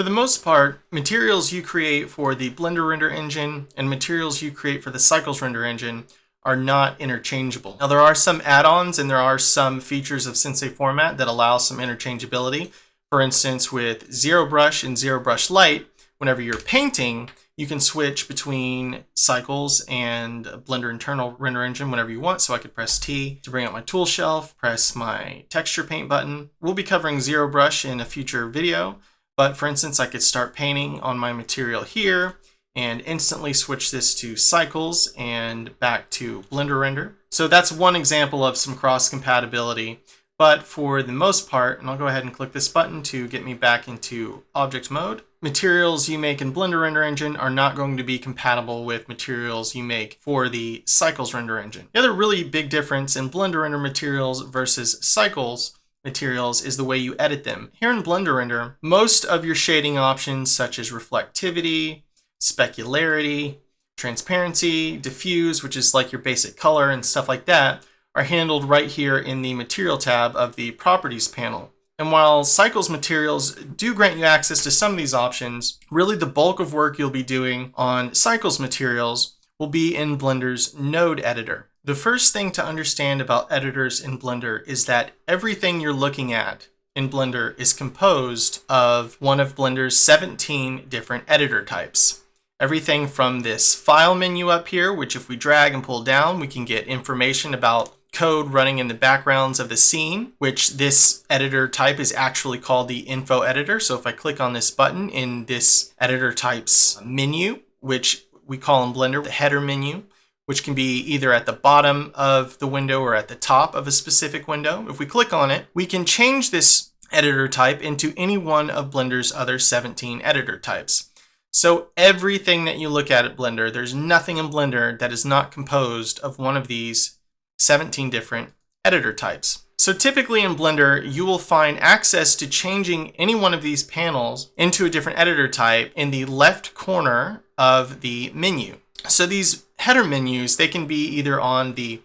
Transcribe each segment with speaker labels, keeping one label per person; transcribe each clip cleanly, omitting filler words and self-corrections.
Speaker 1: For the most part, materials you create for the Blender render engine and materials you create for the Cycles render engine are not interchangeable. Now there are some add-ons and there are some features of Sensei Format that allow some interchangeability. For instance, with ZeroBrush and ZeroBrush Light, whenever you're painting, you can switch between Cycles and Blender internal render engine whenever you want. So I could press T to bring up my tool shelf, press my texture paint button. We'll be covering ZeroBrush in a future video, but for instance, I could start painting on my material here and instantly switch this to Cycles and back to Blender render. So that's one example of some cross compatibility. But for the most part, and I'll go ahead and click this button to get me back into object mode, materials you make in Blender render engine are not going to be compatible with materials you make for the Cycles render engine. The other really big difference in Blender render materials versus Cycles materials is the way you edit them. Here in Blender render, most of your shading options such as reflectivity, specularity, transparency, diffuse, which is like your basic color and stuff like that, are handled right here in the Material tab of the Properties panel. And while Cycles materials do grant you access to some of these options, really the bulk of work you'll be doing on Cycles materials will be in Blender's node editor. The first thing to understand about editors in Blender is that everything you're looking at in Blender is composed of one of Blender's 17 different editor types. Everything from this file menu up here, which if we drag and pull down, we can get information about code running in the backgrounds of the scene, which this editor type is actually called the info editor. So if I click on this button in this editor type's menu, which we call in Blender the header menu, which can be either at the bottom of the window or at the top of a specific window. If we click on it, we can change this editor type into any one of Blender's other 17 editor types. So everything that you look at Blender, there's nothing in Blender that is not composed of one of these 17 different editor types. So typically in Blender, you will find access to changing any one of these panels into a different editor type in the left corner of the menu. So these header menus, they can be either on the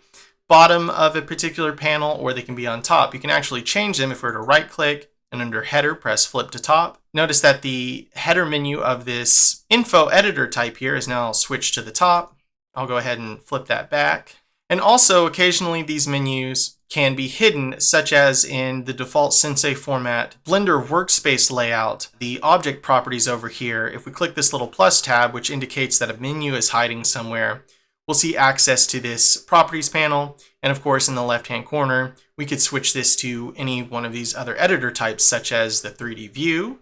Speaker 1: bottom of a particular panel or they can be on top. You can actually change them if we were to right click and under header, press flip to top. Notice that the header menu of this info editor type here is now switched to the top. I'll go ahead and flip that back. And also occasionally these menus can be hidden, such as in the default Sensei Format Blender Workspace layout. The object properties over here, if we click this little plus tab, which indicates that a menu is hiding somewhere, we'll see access to this properties panel. And of course, in the left-hand corner, we could switch this to any one of these other editor types, such as the 3D view,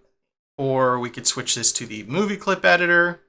Speaker 1: or we could switch this to the movie clip editor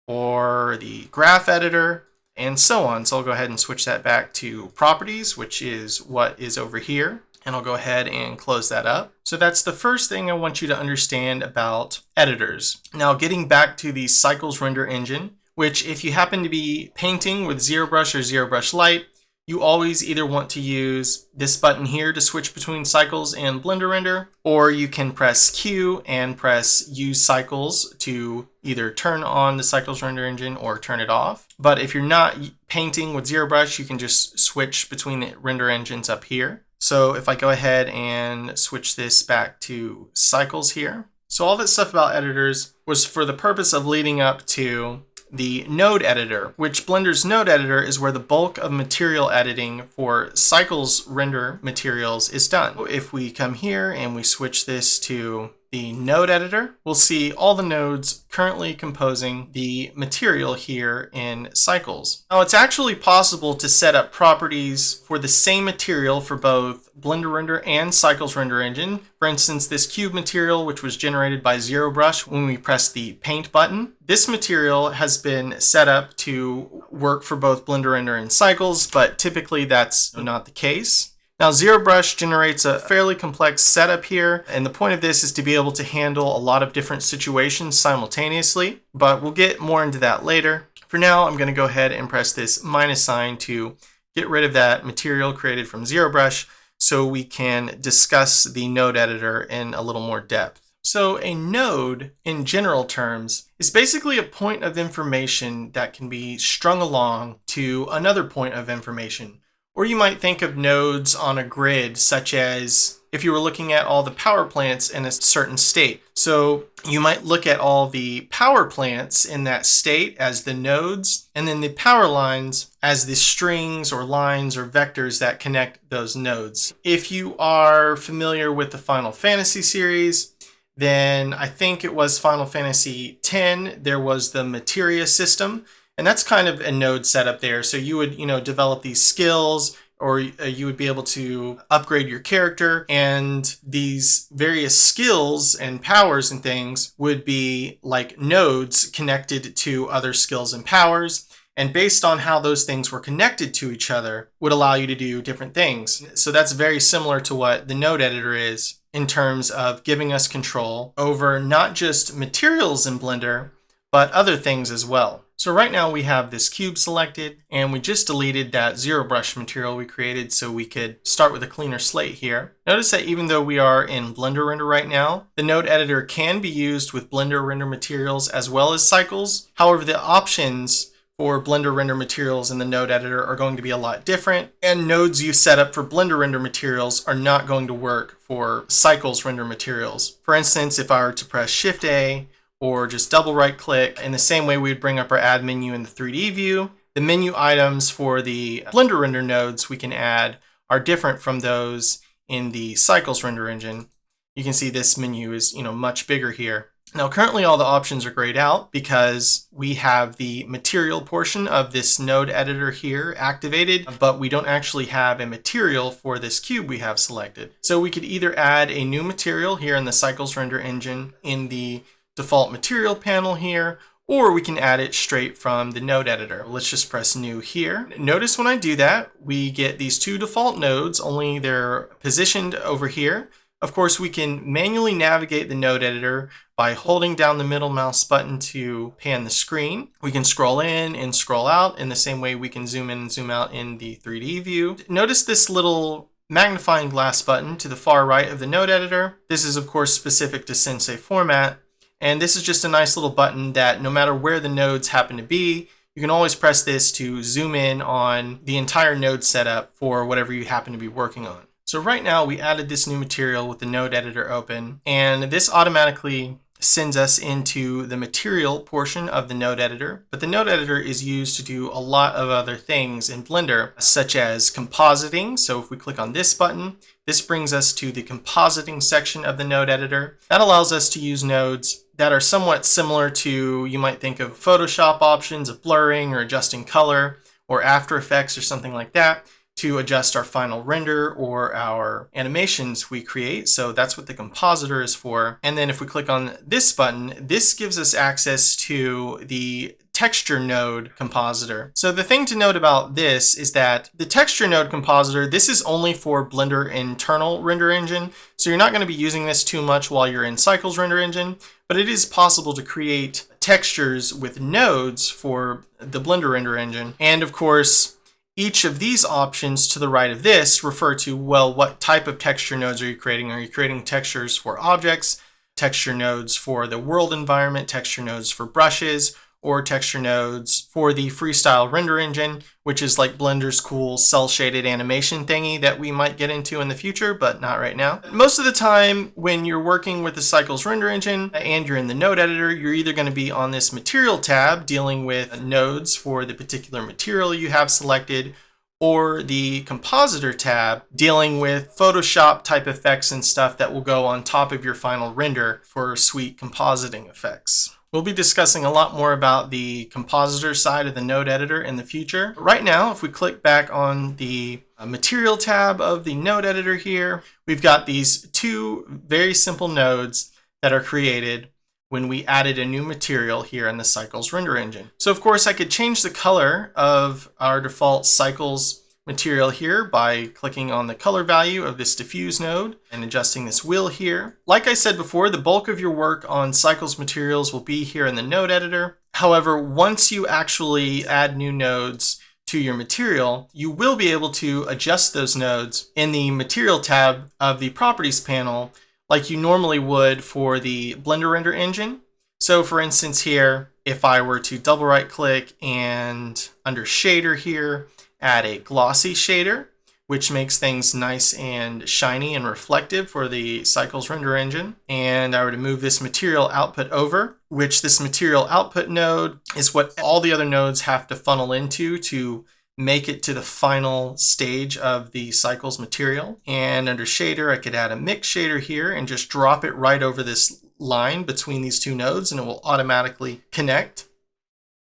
Speaker 1: or the graph editor, and so on. So I'll go ahead and switch that back to properties, which is what is over here. And I'll go ahead and close that up. So that's the first thing I want you to understand about editors. Now getting back to the Cycles render engine, which if you happen to be painting with ZeroBrush or ZeroBrush Light, you always either want to use this button here to switch between Cycles and Blender render, or you can press Q and press use Cycles to either turn on the Cycles render engine or turn it off. But if you're not painting with ZeroBrush, you can just switch between the render engines up here. So if I go ahead and switch this back to Cycles here. So all that stuff about editors was for the purpose of leading up to the node editor, which Blender's node editor is where the bulk of material editing for Cycles render materials is done. If we come here and we switch this to the node editor, we'll see all the nodes currently composing the material here in Cycles. Now it's actually possible to set up properties for the same material for both Blender render and Cycles render engine. For instance, this cube material, which was generated by ZeroBrush when we press the paint button, this material has been set up to work for both Blender render and Cycles, but typically that's not the case. Now ZeroBrush generates a fairly complex setup here, and the point of this is to be able to handle a lot of different situations simultaneously, but we'll get more into that later. For now, I'm going to go ahead and press this minus sign to get rid of that material created from ZeroBrush so we can discuss the node editor in a little more depth. So a node, in general terms, is basically a point of information that can be strung along to another point of information. Or you might think of nodes on a grid, such as if you were looking at all the power plants in a certain state. So you might look at all the power plants in that state as the nodes, and then the power lines as the strings or lines or vectors that connect those nodes. If you are familiar with the Final Fantasy series, then I think it was Final Fantasy X, there was the materia system, and that's kind of a node setup there. So you would, develop these skills, or you would be able to upgrade your character, and these various skills and powers and things would be like nodes connected to other skills and powers. And based on how those things were connected to each other would allow you to do different things. So that's very similar to what the node editor is in terms of giving us control over not just materials in Blender, but other things as well. So right now we have this cube selected, and we just deleted that zero brush material we created so we could start with a cleaner slate here. Notice that even though we are in Blender Render right now, the node editor can be used with Blender Render materials as well as cycles. However, the options for Blender Render materials in the node editor are going to be a lot different, and nodes you set up for Blender Render materials are not going to work for cycles render materials. For instance, if I were to press Shift A, or just double right click, in the same way we would bring up our add menu in the 3D view, the menu items for the Blender Render nodes we can add are different from those in the Cycles render engine. You can see this menu is much bigger here. Now currently all the options are grayed out because we have the material portion of this node editor here activated, but we don't actually have a material for this cube we have selected. So we could either add a new material here in the Cycles render engine in the default material panel here, or we can add it straight from the node editor. Let's just press new here. Notice when I do that, we get these two default nodes, only they're positioned over here. Of course, we can manually navigate the node editor by holding down the middle mouse button to pan the screen. We can scroll in and scroll out in the same way we can zoom in and zoom out in the 3D view. Notice this little magnifying glass button to the far right of the node editor. This is of course specific to Sensei format. And this is just a nice little button that no matter where the nodes happen to be, you can always press this to zoom in on the entire node setup for whatever you happen to be working on. So right now we added this new material with the node editor open, and this automatically sends us into the material portion of the node editor. But the node editor is used to do a lot of other things in Blender, such as compositing. So if we click on this button, this brings us to the compositing section of the node editor. That allows us to use nodes that are somewhat similar to, you might think of Photoshop options of blurring or adjusting color, or After Effects or something like that, to adjust our final render or our animations we create. So that's what the compositor is for. And then if we click on this button, this gives us access to the texture node compositor. So the thing to note about this is that the texture node compositor, this is only for Blender internal render engine. So you're not going to be using this too much while you're in Cycles render engine, but it is possible to create textures with nodes for the Blender render engine. And of course, each of these options to the right of this refer to, well, what type of texture nodes are you creating? Are you creating textures for objects, texture nodes for the world environment, texture nodes for brushes, or texture nodes for the freestyle render engine, which is like Blender's cool cel-shaded animation thingy that we might get into in the future, but not right now. Most of the time when you're working with the Cycles render engine and you're in the node editor, you're either going to be on this material tab dealing with nodes for the particular material you have selected, or the compositor tab dealing with Photoshop type effects and stuff that will go on top of your final render for sweet compositing effects. We'll be discussing a lot more about the compositor side of the node editor in the future. Right now, if we click back on the material tab of the node editor here, we've got these two very simple nodes that are created when we added a new material here in the Cycles render engine. So of course I could change the color of our default Cycles material here by clicking on the color value of this diffuse node and adjusting this wheel here. Like I said before, the bulk of your work on Cycles materials will be here in the node editor. However, once you actually add new nodes to your material, you will be able to adjust those nodes in the material tab of the properties panel like you normally would for the Blender render engine. So for instance here, if I were to double right click and under shader here, add a glossy shader, which makes things nice and shiny and reflective for the Cycles render engine. And I were to move this material output over, which this material output node is what all the other nodes have to funnel into to make it to the final stage of the Cycles material. And under shader, I could add a mix shader here and just drop it right over this line between these two nodes, and it will automatically connect.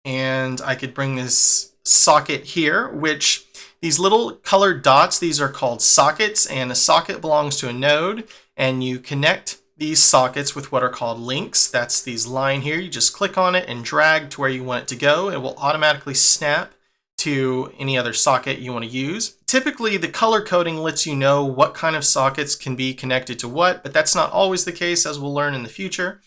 Speaker 1: And I could bring this socket here, which these little colored dots, these are called sockets, and a socket belongs to a node, and you connect these sockets with what are called links. That's these line here. You just click on it and drag to where you want it to go. It will automatically snap to any other socket you want to use. Typically, the color coding lets you know what kind of sockets can be connected to what, but that's not always the case, as we'll learn in the future.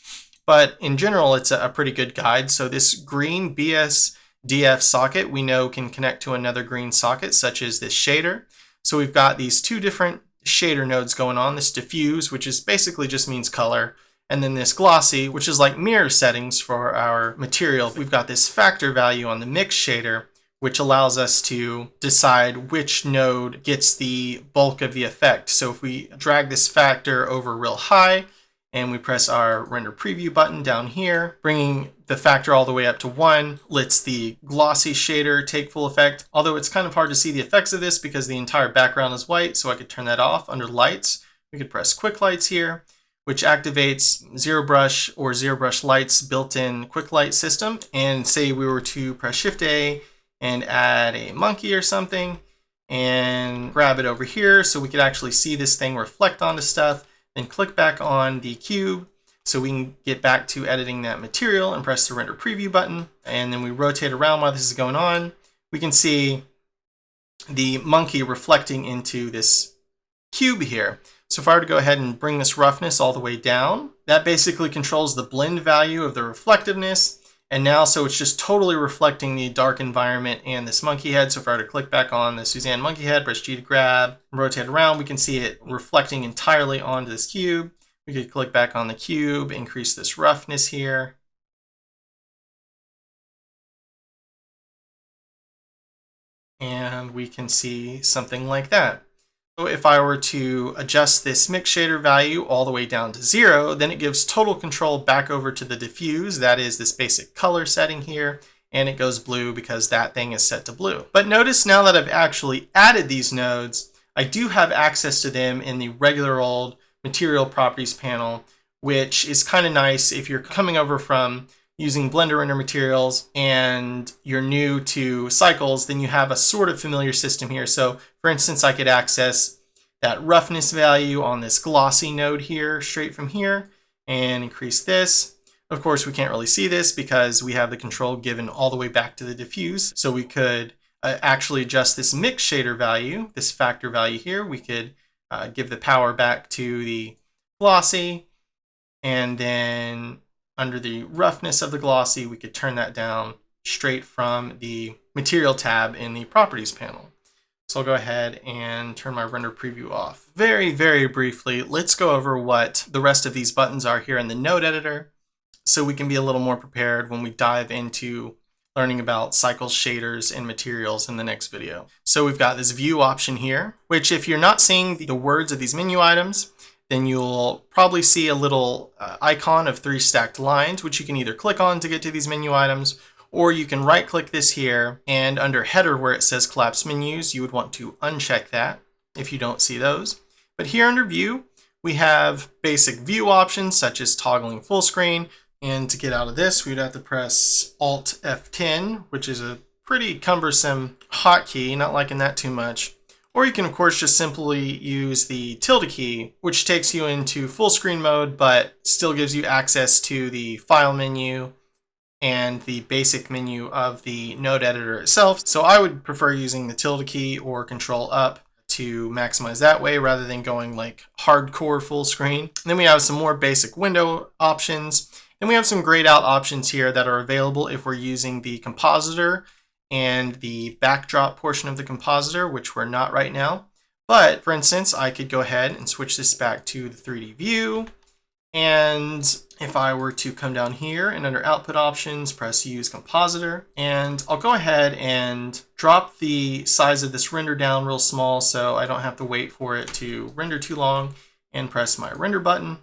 Speaker 1: But in general, it's a pretty good guide. So this green BSDF socket we know can connect to another green socket, such as this shader. So we've got these two different shader nodes going on, this diffuse, which is basically just means color, and then this glossy, which is like mirror settings for our material. We've got this factor value on the mix shader, which allows us to decide which node gets the bulk of the effect. So if we drag this factor over real high and we press our render preview button down here, bringing the factor all the way up to 1 lets the glossy shader take full effect. Although it's kind of hard to see the effects of this because the entire background is white, so I could turn that off. Under lights, we could press quick lights here, which activates zero brush or zero brush lights built-in quick light system. And say we were to press Shift A and add a monkey or something and grab it over here so we could actually see this thing reflect onto stuff, then click back on the cube so we can get back to editing that material and press the render preview button. And then we rotate around while this is going on. We can see the monkey reflecting into this cube here. So if I were to go ahead and bring this roughness all the way down, that basically controls the blend value of the reflectiveness. And now, so it's just totally reflecting the dark environment and this monkey head. So if I were to click back on the Suzanne monkey head, press G to grab, rotate around, we can see it reflecting entirely onto this cube. We could click back on the cube, increase this roughness here. And we can see something like that. So if I were to adjust this mix shader value all the way down to 0, then it gives total control back over to the diffuse. That is this basic color setting here, and it goes blue because that thing is set to blue. But notice now that I've actually added these nodes, I do have access to them in the regular old material properties panel, which is kind of nice if you're coming over from using Blender render materials and you're new to Cycles, then you have a sort of familiar system here. So for instance, I could access that roughness value on this glossy node here, straight from here, and increase this. Of course, we can't really see this because we have the control given all the way back to the diffuse. So we could actually adjust this mix shader value, this factor value here. We could give the power back to the glossy, and then under the roughness of the glossy, we could turn that down straight from the material tab in the properties panel. So I'll go ahead and turn my render preview off. Very, very briefly, let's go over what the rest of these buttons are here in the node editor so we can be a little more prepared when we dive into learning about Cycles, shaders, and materials in the next video. So we've got this view option here, which if you're not seeing the words of these menu items, then you'll probably see a little icon of 3 stacked lines, which you can either click on to get to these menu items, or you can right click this here, and under header where it says collapse menus, you would want to uncheck that if you don't see those. But here under view, we have basic view options such as toggling full screen. And to get out of this, we'd have to press Alt F10, which is a pretty cumbersome hotkey, not liking that too much. Or you can, of course, just simply use the tilde key, which takes you into full screen mode, but still gives you access to the file menu and the basic menu of the node editor itself. So I would prefer using the tilde key or control up to maximize that way rather than going like hardcore full screen. And then we have some more basic window options. And we have some grayed out options here that are available if we're using the compositor and the backdrop portion of the compositor, which we're not right now. But for instance, I could go ahead and switch this back to the 3D view, and if I were to come down here and under output options, press use compositor, and I'll go ahead and drop the size of this render down real small so I don't have to wait for it to render too long, and press my render button.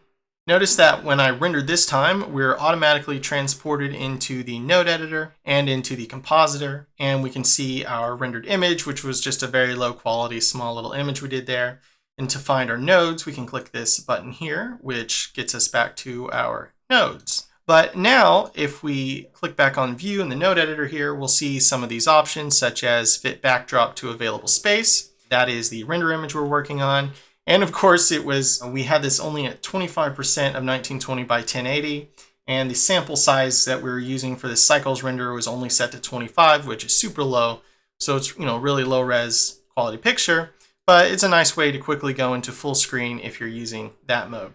Speaker 1: Notice that when I rendered this time, we're automatically transported into the node editor and into the compositor, and we can see our rendered image, which was just a very low quality, small little image we did there. And to find our nodes, we can click this button here, which gets us back to our nodes. But now, if we click back on view in the node editor here, we'll see some of these options, such as fit backdrop to available space. That is the render image we're working on. And of course, we had this only at 25% of 1920 by 1080. And the sample size that we were using for the cycles render was only set to 25, which is super low. So it's, really low res quality picture. But it's a nice way to quickly go into full screen if you're using that mode.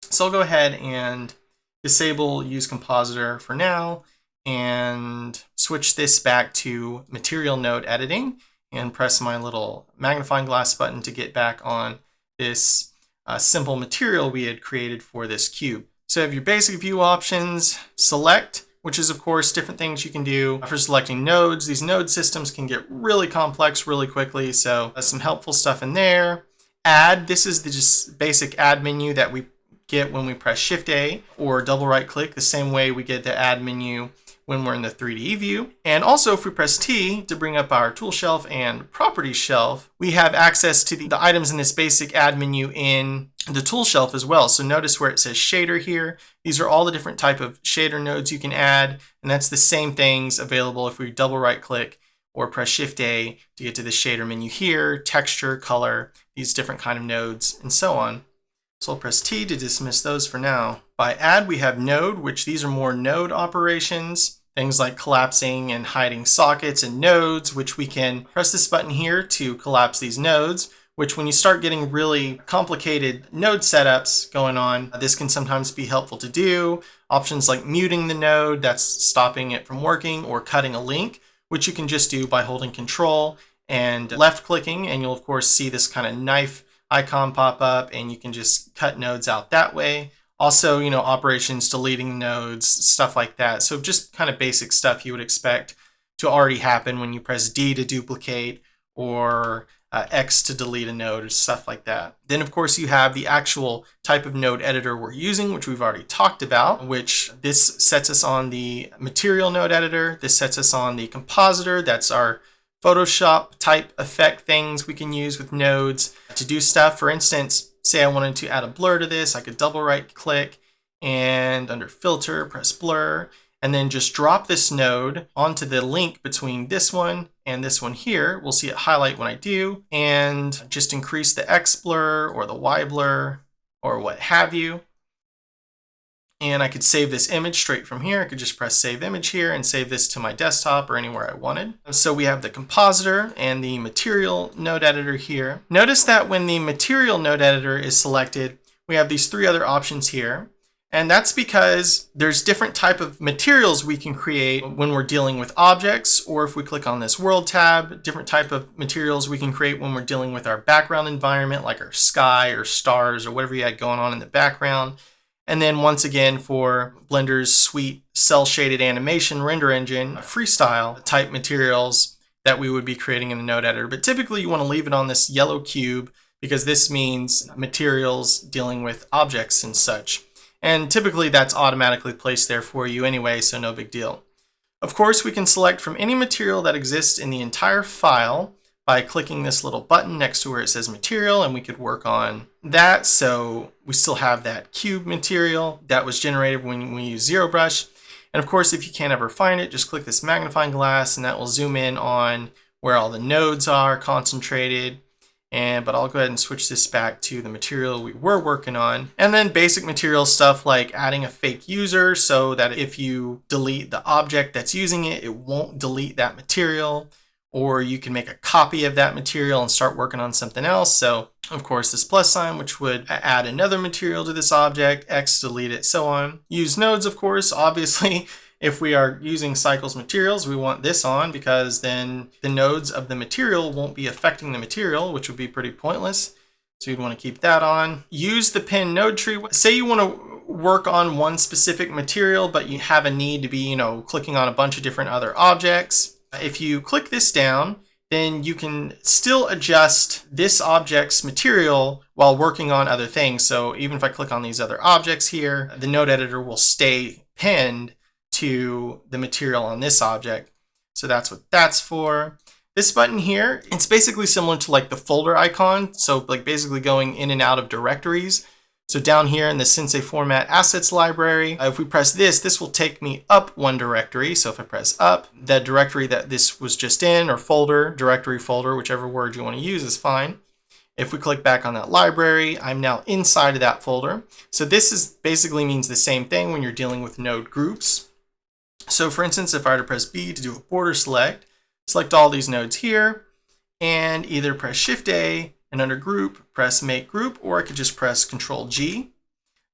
Speaker 1: So I'll go ahead and disable use compositor for now and switch this back to material node editing and press my little magnifying glass button to get back on this simple material we had created for this cube. So you have your basic view options, select, which is of course different things you can do for selecting nodes. These node systems can get really complex really quickly, so some helpful stuff in there. Add, this is the just basic add menu that we get when we press Shift A or double right click, the same way we get the add menu when we're in the 3D view. And also if we press T to bring up our tool shelf and properties shelf, we have access to the items in this basic add menu in the tool shelf as well. So notice where it says shader here. These are all the different type of shader nodes you can add, and that's the same things available if we double right click or press Shift A to get to the shader menu here, texture, color, these different kind of nodes, and so on. So I'll press T to dismiss those for now. By add, we have node, which these are more node operations, things like collapsing and hiding sockets and nodes, which we can press this button here to collapse these nodes, which when you start getting really complicated node setups going on, this can sometimes be helpful to do. Options like muting the node, that's stopping it from working, or cutting a link, which you can just do by holding Control and left clicking, and you'll of course see this kind of knife icon pop up, and you can just cut nodes out that way. Also, operations, deleting nodes, stuff like that. So just kind of basic stuff you would expect to already happen when you press D to duplicate or X to delete a node or stuff like that. Then of course you have the actual type of node editor we're using, which we've already talked about, which this sets us on the material node editor. This sets us on the compositor. That's our Photoshop type effect things we can use with nodes to do stuff. For instance, say I wanted to add a blur to this, I could double right click and under filter, press blur, and then just drop this node onto the link between this one and this one here. We'll see it highlight when I do, and just increase the X blur or the Y blur or what have you. And I could save this image straight from here. I could just press save image here and save this to my desktop or anywhere I wanted. So we have the compositor and the material node editor here. Notice that when the material node editor is selected, we have these three other options here. And that's because there's different type of materials we can create when we're dealing with objects, or if we click on this world tab, different type of materials we can create when we're dealing with our background environment, like our sky or stars or whatever you had going on in the background. And then once again, for Blender's sweet cel-shaded animation render engine, freestyle type materials that we would be creating in the node editor. But typically you want to leave it on this yellow cube because this means materials dealing with objects and such. And typically that's automatically placed there for you anyway, so no big deal. Of course, we can select from any material that exists in the entire file by clicking this little button next to where it says material, and we could work on that. So we still have that cube material that was generated when we use ZeroBrush. And of course, if you can't ever find it, just click this magnifying glass and that will zoom in on where all the nodes are concentrated. But I'll go ahead and switch this back to the material we were working on. And then basic material stuff like adding a fake user so that if you delete the object that's using it, it won't delete that material. Or you can make a copy of that material and start working on something else. So of course this plus sign, which would add another material to this object, X delete it, so on. Use nodes, of course. Obviously, if we are using cycles materials, we want this on because then the nodes of the material won't be affecting the material, which would be pretty pointless. So you'd want to keep that on. Use the pin node tree. Say you want to work on one specific material, but you have a need to be, clicking on a bunch of different other objects, if you click this down, then you can still adjust this object's material while working on other things. So even if I click on these other objects here, the node editor will stay pinned to the material on this object. So that's what that's for. This button here, it's basically similar to like the folder icon. So like basically going in and out of directories. So down here in the Sensei Format Assets library, if we press this, this will take me up one directory. So if I press up, the directory that this was just in, or folder, directory, folder, whichever word you want to use is fine. If we click back on that library, I'm now inside of that folder. So this is basically means the same thing when you're dealing with node groups. So for instance, if I were to press B to do a border select all these nodes here, and either press Shift A, and under group, press make group, or I could just press Control G.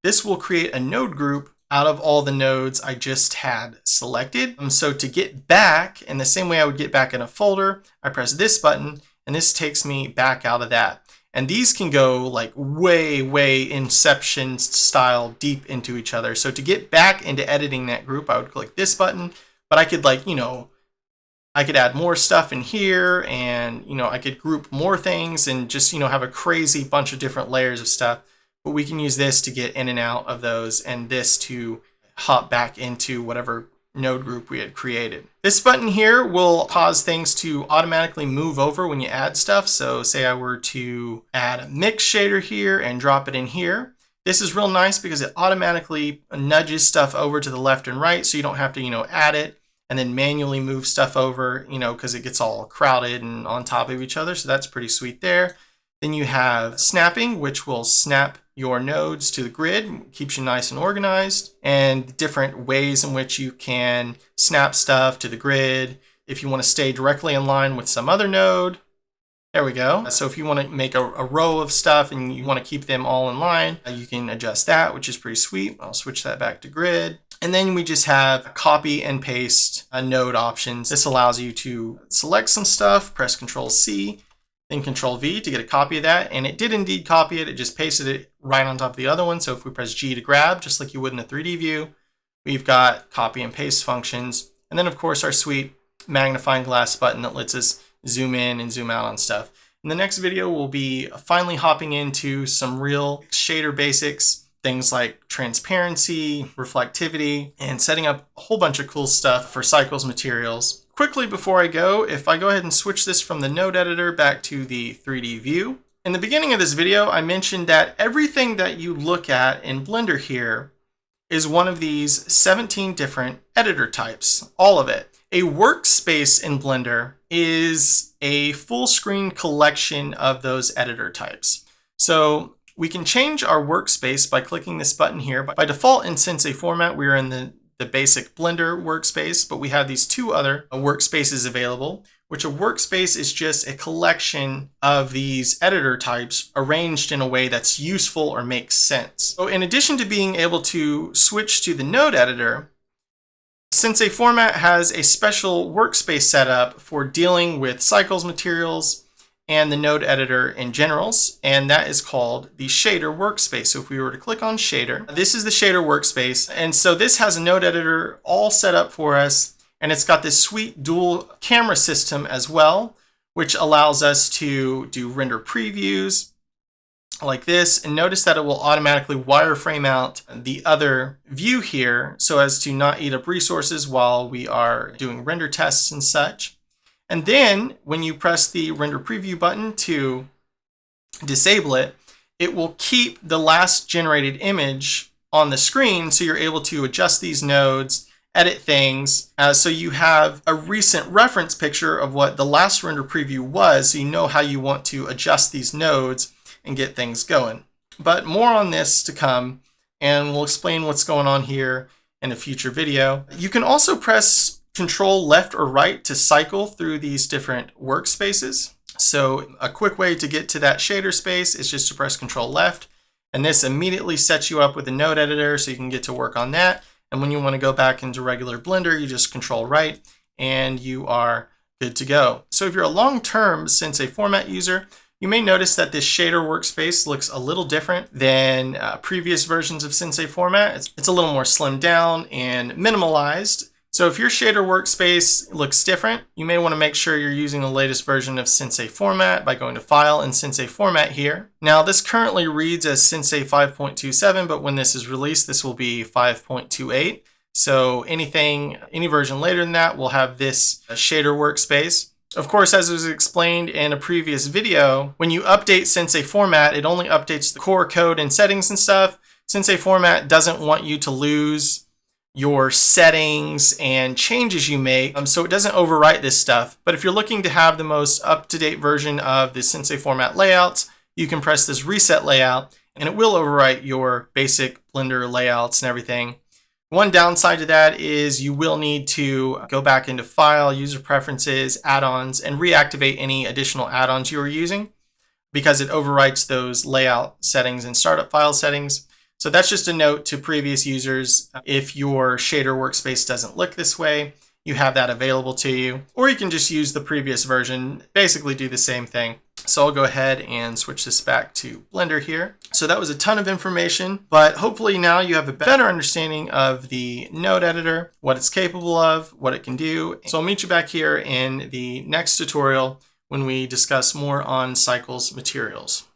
Speaker 1: This will create a node group out of all the nodes I just had selected. So to get back, in the same way I would get back in a folder, I press this button, and this takes me back out of that. And these can go like way Inception style deep into each other. So to get back into editing that group, I would click this button, but I could I could add more stuff in here, and I could group more things and just have a crazy bunch of different layers of stuff. But we can use this to get in and out of those, and this to hop back into whatever node group we had created. This button here will cause things to automatically move over when you add stuff. So say I were to add a mix shader here and drop it in here. This is real nice because it automatically nudges stuff over to the left and right, so you don't have to add it and then manually move stuff over, because it gets all crowded and on top of each other. So that's pretty sweet there. Then you have snapping, which will snap your nodes to the grid, keeps you nice and organized, and different ways in which you can snap stuff to the grid. If you want to stay directly in line with some other node, there we go. So if you want to make a row of stuff and you want to keep them all in line, you can adjust that, which is pretty sweet. I'll switch that back to grid. And then we just have copy and paste node options. This allows you to select some stuff, press Control C, then Control V to get a copy of that. And it did indeed copy it. It just pasted it right on top of the other one. So if we press G to grab, just like you would in a 3D view, we've got copy and paste functions. And then of course our sweet magnifying glass button that lets us zoom in and zoom out on stuff. In the next video, we'll be finally hopping into some real shader basics, things like transparency, reflectivity, and setting up a whole bunch of cool stuff for cycles materials. Quickly before I go, if I go ahead and switch this from the node editor back to the 3D view. In the beginning of this video, I mentioned that everything that you look at in Blender here is one of these 17 different editor types, all of it. A workspace in Blender is a full screen collection of those editor types. So we can change our workspace by clicking this button here. By default in Sensei Format, we're in the basic Blender workspace, but we have these two other workspaces available, which a workspace is just a collection of these editor types arranged in a way that's useful or makes sense. So in addition to being able to switch to the node editor, Sensei Format has a special workspace setup for dealing with cycles materials and the node editor in generals, and that is called the shader workspace. So if we were to click on shader, this is the shader workspace. And so this has a node editor all set up for us, and it's got this sweet dual camera system as well, which allows us to do render previews like this. And notice that it will automatically wireframe out the other view here so as to not eat up resources while we are doing render tests and such. And then when you press the render preview button to disable it, it will keep the last generated image on the screen, so you're able to adjust these nodes, edit things, so you have a recent reference picture of what the last render preview was, so you know how you want to adjust these nodes and get things going. But more on this to come, and we'll explain what's going on here in a future video. You can also press Control left or right to cycle through these different workspaces. So a quick way to get to that shader space is just to press Control left, and this immediately sets you up with a node editor so you can get to work on that. And when you want to go back into regular Blender, you just Control right and you are good to go. So if you're a long-term Sensei Format user, you may notice that this shader workspace looks a little different than previous versions of Sensei Format. It's a little more slimmed down and minimalized. So if your shader workspace looks different, you may want to make sure you're using the latest version of Sensei Format by going to File and Sensei Format here. Now this currently reads as Sensei 5.27, but when this is released, this will be 5.28. So any version later than that will have this shader workspace. Of course, as was explained in a previous video, when you update Sensei Format, it only updates the core code and settings and stuff. Sensei Format doesn't want you to lose your settings and changes you make, so it doesn't overwrite this stuff. But if you're looking to have the most up-to-date version of the Sensei Format layouts, you can press this reset layout and it will overwrite your basic Blender layouts and everything. One downside to that is you will need to go back into File, User Preferences, Add-ons, and reactivate any additional add-ons you are using because it overwrites those layout settings and startup file settings. So that's just a note to previous users. If your shader workspace doesn't look this way, you have that available to you. Or you can just use the previous version, basically do the same thing. So I'll go ahead and switch this back to Blender here. So that was a ton of information, but hopefully now you have a better understanding of the node editor, what it's capable of, what it can do. So I'll meet you back here in the next tutorial when we discuss more on Cycles materials.